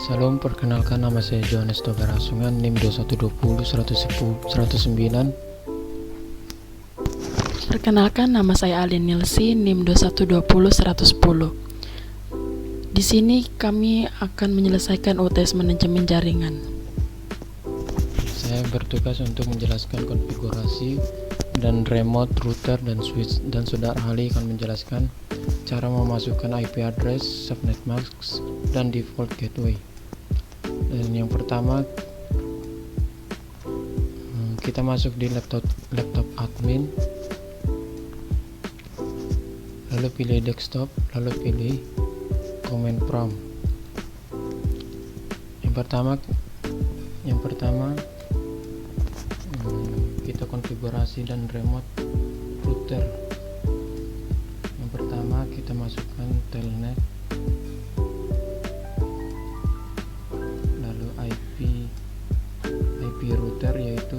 Salam, perkenalkan nama saya Johannes Togarasungan, NIM 2120 109. Perkenalkan, nama saya Alin Nilsi, NIM 2120 110. Di sini kami akan menyelesaikan UTS manajemen jaringan. Saya bertugas untuk menjelaskan konfigurasi dan remote router dan switch, dan saudara ahli akan menjelaskan cara memasukkan IP address, subnet mask, dan default gateway. Dan yang pertama, kita masuk di laptop admin, lalu pilih desktop, lalu pilih command prompt. Yang pertama kita konfigurasi dan remote router. Yang pertama kita masukkan telnet, lalu IP router yaitu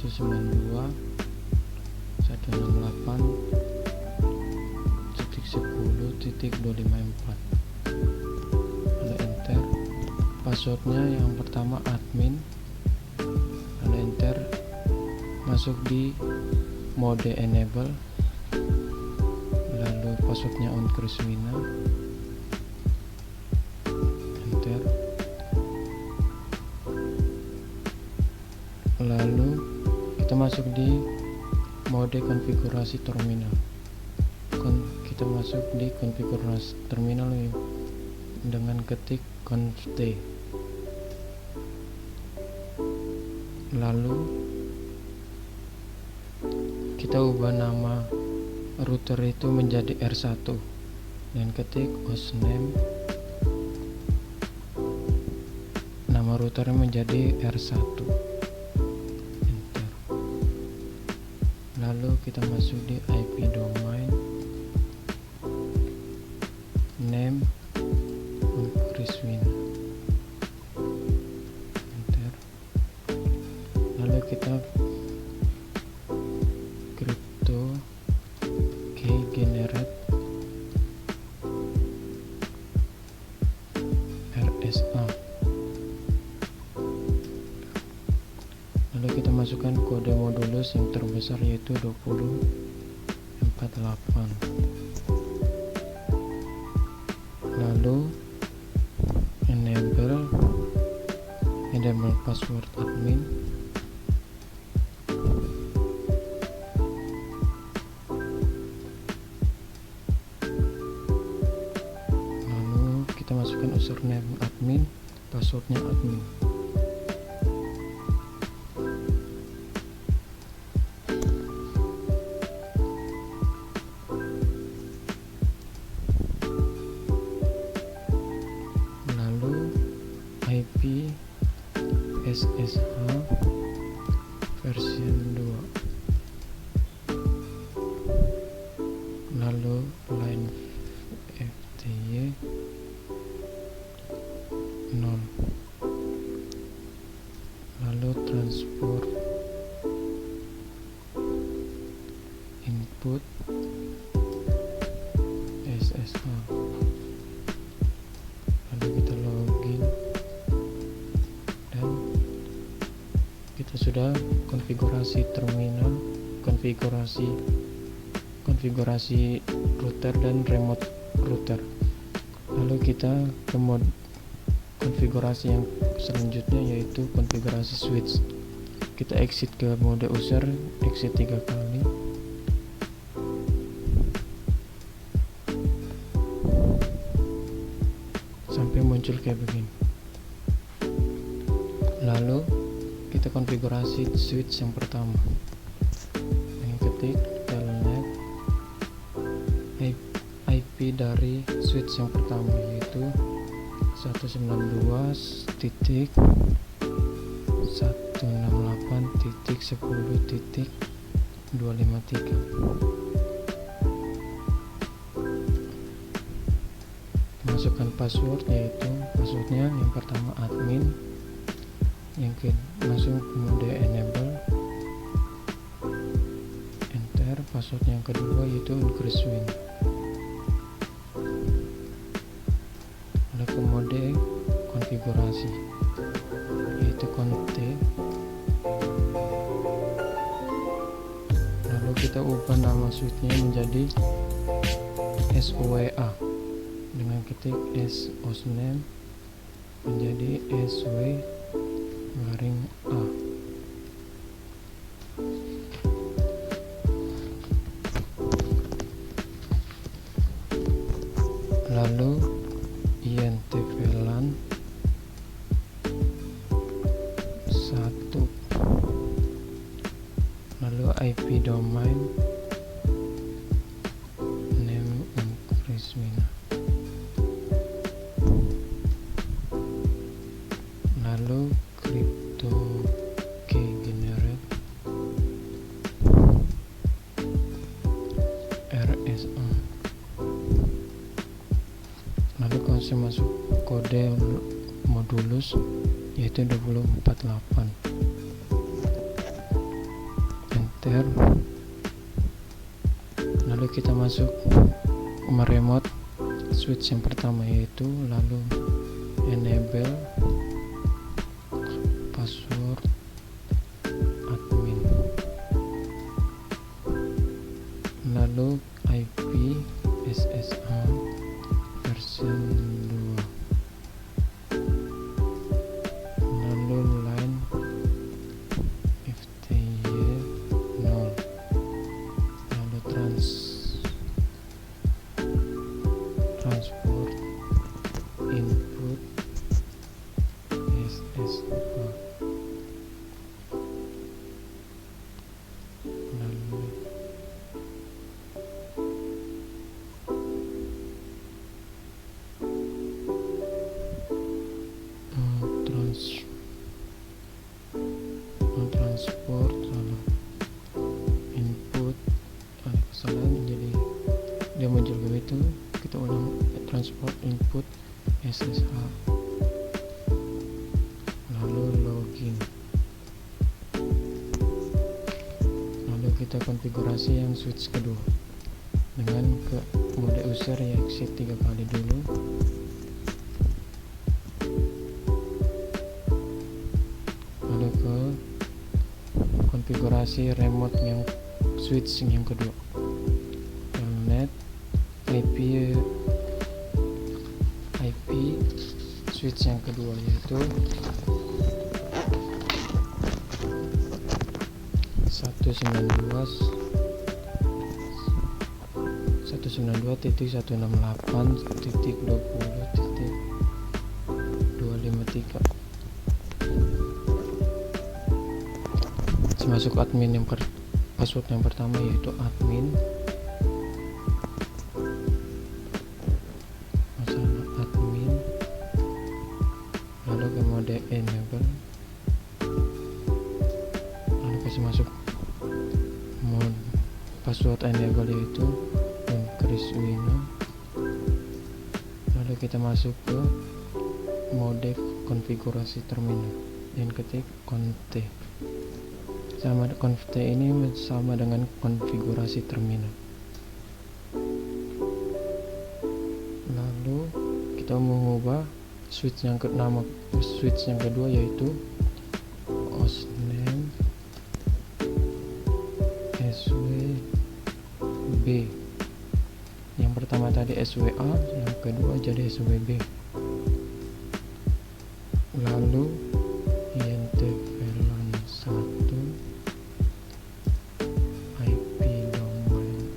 192.168.10.254, lalu enter. Passwordnya yang pertama admin, lalu enter. Masuk di mode enable, lalu passwordnya on Kriswina, enter. Lalu kita masuk di mode konfigurasi terminal. Kita masuk di konfigurasi terminal dengan ketik conft. Lalu kita ubah nama router itu menjadi R1 dan ketik hostname, nama routernya menjadi R1, enter. Lalu kita masuk di IP domain, name Kriswina, enter. Lalu kita crypto key generate RSA, lalu kita masukkan kode modulus yang terbesar yaitu 2048, lalu enable password admin, kita masukkan username admin, passwordnya admin. Lalu IP SSH version 2, lalu line FTY 0, lalu transport input SSH, lalu kita login dan kita sudah konfigurasi terminal, konfigurasi router dan remote router. Lalu kita ke mode konfigurasi yang selanjutnya yaitu konfigurasi switch. Kita exit ke mode user, exit 3 kali, sampai muncul kayak begini. Lalu kita konfigurasi switch yang pertama, yang ketik telnet IP dari switch yang pertama yaitu 192.168.10.253. Masukkan password, yaitu passwordnya yang pertama admin, yang langsung ke mode enable, enter. Password yang kedua yaitu Kriswina, lalu ke mode konfigurasi, yaitu conte. Lalu kita ubah nama switchnya menjadi SWA dengan ketik S hostname menjadi SW garing A. Lalu INT VLAN 1, lalu IP domain name increase winner, lalu crypto key generate RSA. Lalu kasih masuk kode modulus yaitu 248, enter. Lalu kita masuk meremote switch yang pertama, yaitu lalu enable password admin, lalu IP SSH version 2, lalu line FTY 0, lalu transport input SSH, lalu transport, lalu input, kesalahan jadi dia muncul begitu. Kita ulang, transport input SSH, lalu login, lalu kita konfigurasi yang switch kedua dengan ke mode user ya, exit 3 kali dulu. Lalu ke konfigurasi remote yang switch yang kedua, telnet IP switch yang kedua, yaitu 192.168.20.253. Masuk admin yang password yang pertama, yaitu admin, masalah admin, lalu ke mode enable, lalu kasih masuk mode password enable, yaitu increase winner. Lalu kita masuk ke mode konfigurasi terminal dan ketik conte. Sama conte ini sama dengan konfigurasi terminal. Lalu kita mengubah switch yang kedua, yaitu hostname SWB. Yang pertama tadi SWA, yang kedua jadi SWB. Lalu INT VLAN 1, IP domain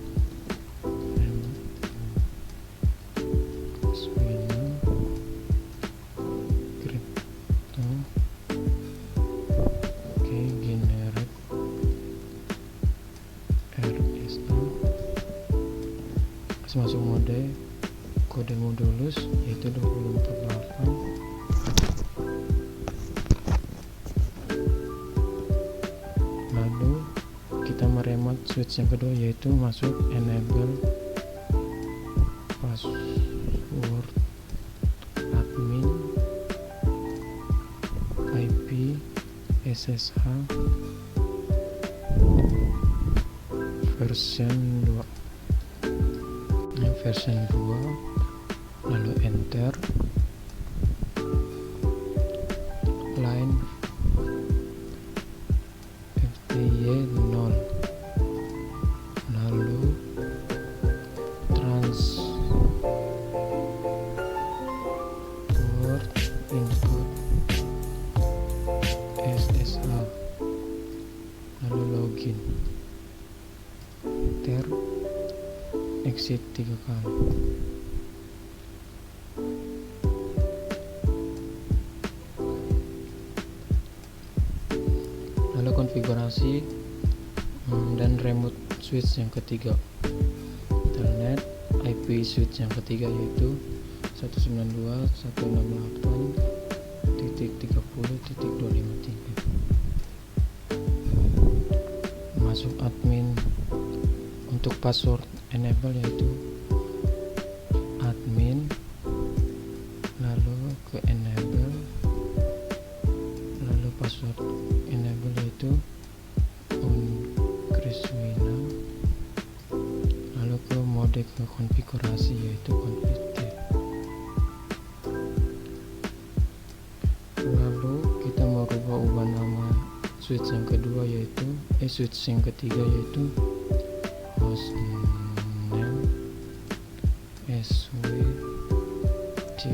swinner crypto key generate RSA. Masuk mode kode modulus yaitu 248. Lalu kita meremote switch yang kedua, yaitu masuk enable password admin IP SSH version 2, lalu enter. line FTY 0, lalu transport input SSH, lalu login, enter, exit 3 kali. Lalu konfigurasi dan remote switch yang ketiga, Telnet IP switch yang ketiga yaitu 192.168.20.253. Masuk admin. Untuk password enable yaitu admin, lalu ke enable, lalu password enable yaitu Kriswina, lalu ke mode ke konfigurasi yaitu configure. Lalu kita mau ubah nama switch yang kedua yaitu switch yang ketiga yaitu hostname switch,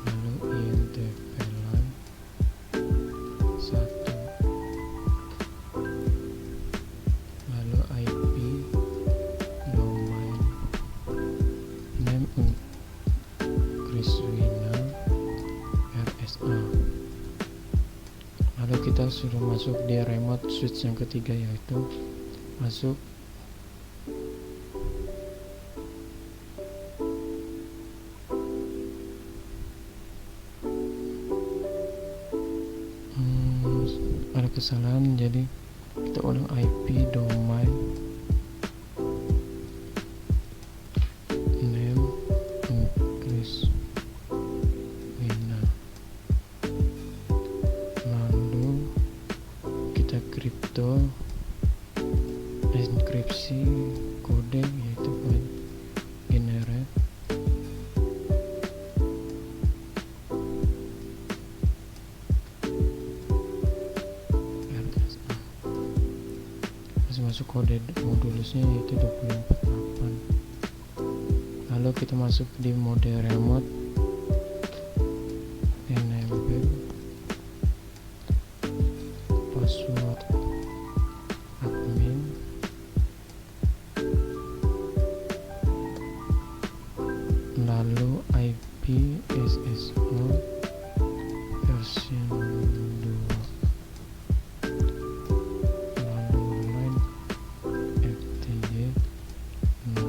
lalu INT VLAN 1, lalu IP domain name Kriswina RSA. Lalu kita sudah masuk di remote switch yang ketiga yaitu masuk ada kesalahan, jadi kita ulang IP domain name Kriswina, lalu kita crypto enkripsi kode yaitu generate, RSA. Masuk kode modulusnya yaitu 248. Lalu kita masuk di mode remote enable, password admin, lalu IP SSH version 2, lalu line FTY 0,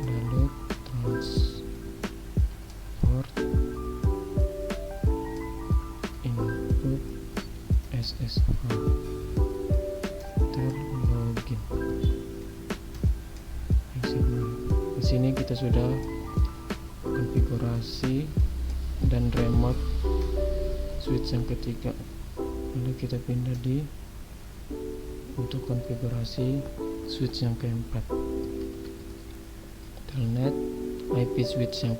lalu transport input SSH, terlogin. Di sini kita sudah konfigurasi dan remote switch yang ketiga. Lalu kita pindah di untuk konfigurasi switch yang keempat, Telnet IP switch yang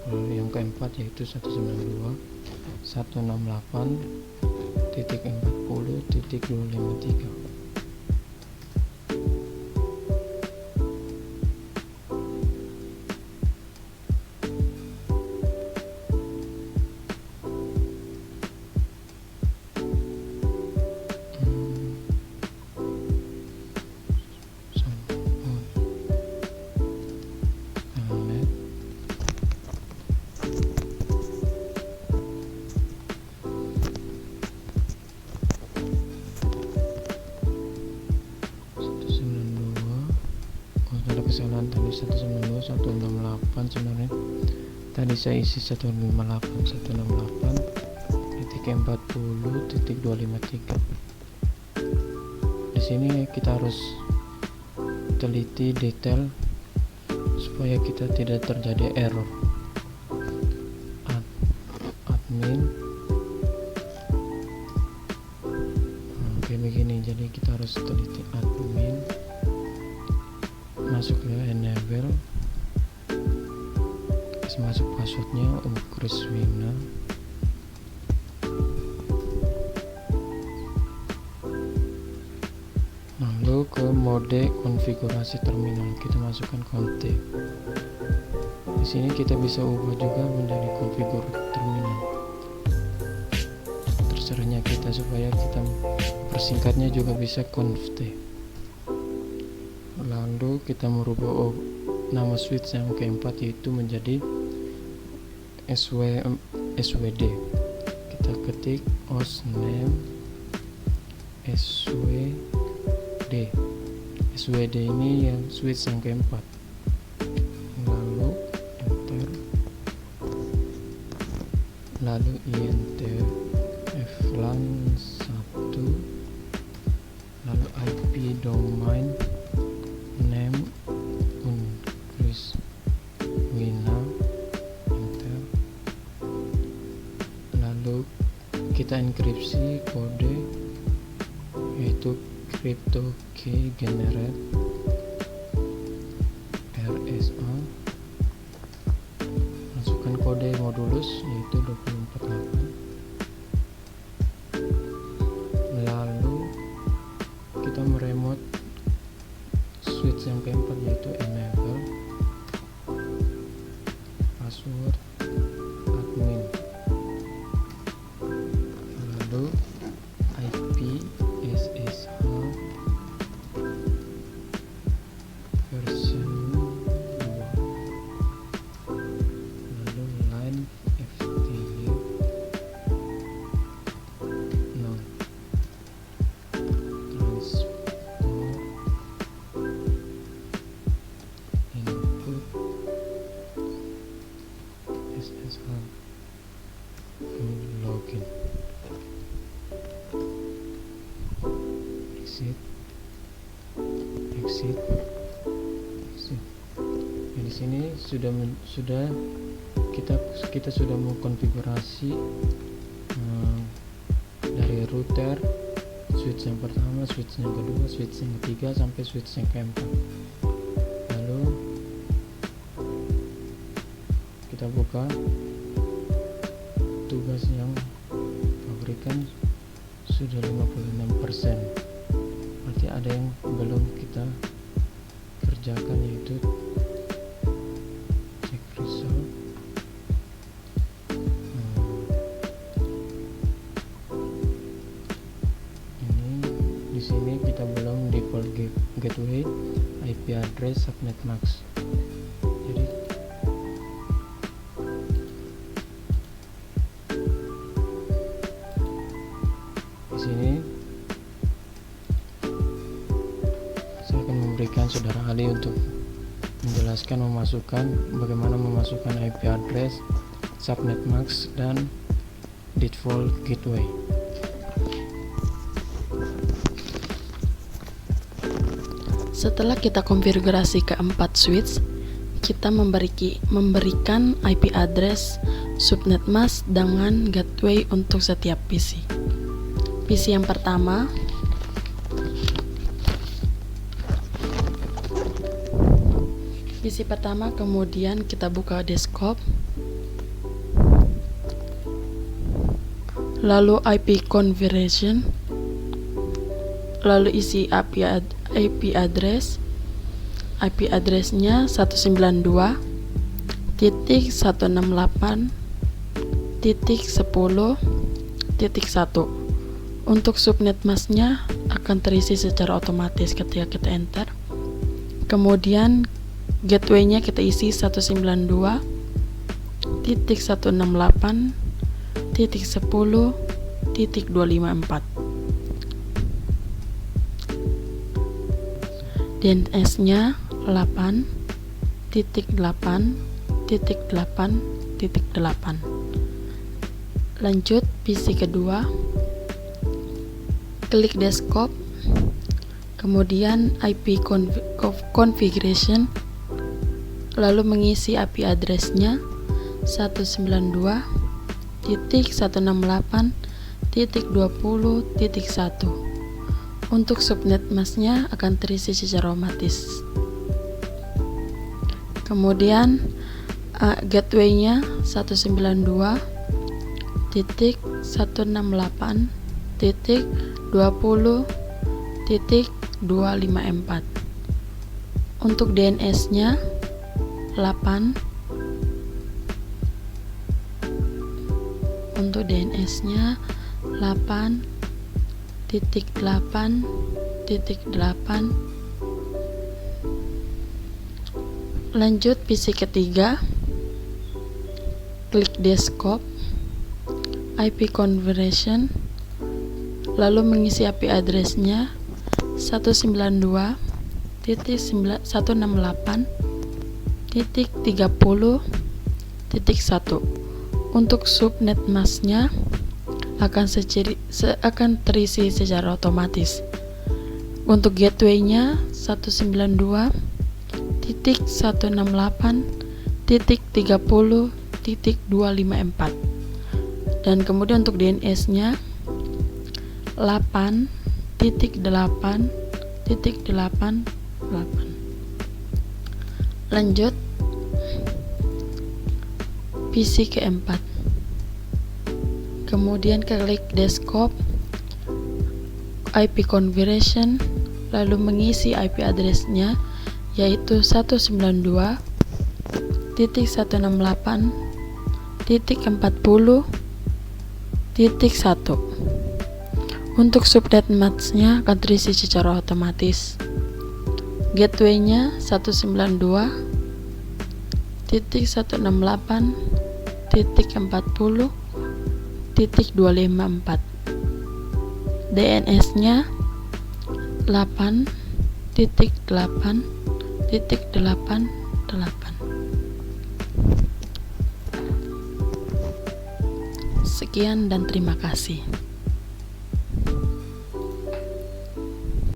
keempat yaitu 192.168.40.253. Kesalahan tadi 192.168, sebenarnya tadi saya isi 158.168.40.253. Di sini kita harus teliti detail supaya kita tidak terjadi error. Admin kayak begini, jadi kita harus teliti admin, masuk ke enable, kasih masuk passwordnya Chris Wina. Lalu ke mode konfigurasi terminal, kita masukkan konfig. Di sini kita bisa ubah juga menjadi konfigur terminal, terserahnya kita, supaya kita persingkatnya juga bisa conft. Lalu kita merubah nama switch yang keempat, yaitu menjadi SWD. Kita ketik hostname SWD ini yang switch yang keempat, lalu enter, lalu int flan 1, lalu IP domain name Chris Wina, enter, lalu kita enkripsi kode yaitu crypto key generate RSA, masukkan kode modulus yaitu 248, lalu kita meremote switch yang keempat yaitu enable, password admin, lalu IP SSH version 2, lalu line FTP 0, transport input SSH, login, exit. Nah, di sini sudah kita sudah mengkonfigurasi dari router, switch yang pertama, switch yang kedua, switch yang ketiga sampai switch yang keempat. Lalu kita buka tugas yang pabrikan sudah 56%, berarti ada yang belum kita kerjakan, yaitu check result. Ini di sini kita belum default gateway IP address subnet max. Jadi di sini saya akan memberikan saudara Ali untuk menjelaskan bagaimana memasukkan IP address, subnet mask, dan default gateway. Setelah kita konfigurasi keempat switch, kita memberikan IP address, subnet mask, dengan gateway untuk setiap PC. PC yang pertama, kemudian kita buka desktop, lalu IP configuration, lalu isi IP address. IP address-nya 192.168.10.1. Untuk subnet mask-nya akan terisi secara otomatis ketika kita enter. Kemudian gateway-nya kita isi 192.168.10.254. DNS-nya 8.8.8.8. Lanjut PC kedua, klik desktop, kemudian IP configuration, lalu mengisi IP address-nya 192.168.20.1. Untuk subnet mask-nya akan terisi secara otomatis. Kemudian gateway-nya 192.168.20.254. Untuk DNS-nya 8. Untuk DNS-nya 8.8.8. Lanjut PC ketiga, klik desktop, IP conversion, lalu mengisi IP address-nya 192.168.30.1. Untuk subnet mask-nya akan terisi secara otomatis. Untuk gateway-nya 192.168.30.254. Dan kemudian untuk DNS-nya 8.8.8. Lanjut PC keempat, kemudian klik desktop, IP conversion, lalu mengisi IP address-nya yaitu 192.168.40.1. Untuk subnet mask-nya akan terisi secara otomatis. Gateway-nya 192.168.40.254. DNS-nya 8.8.88. Sekian dan terima kasih.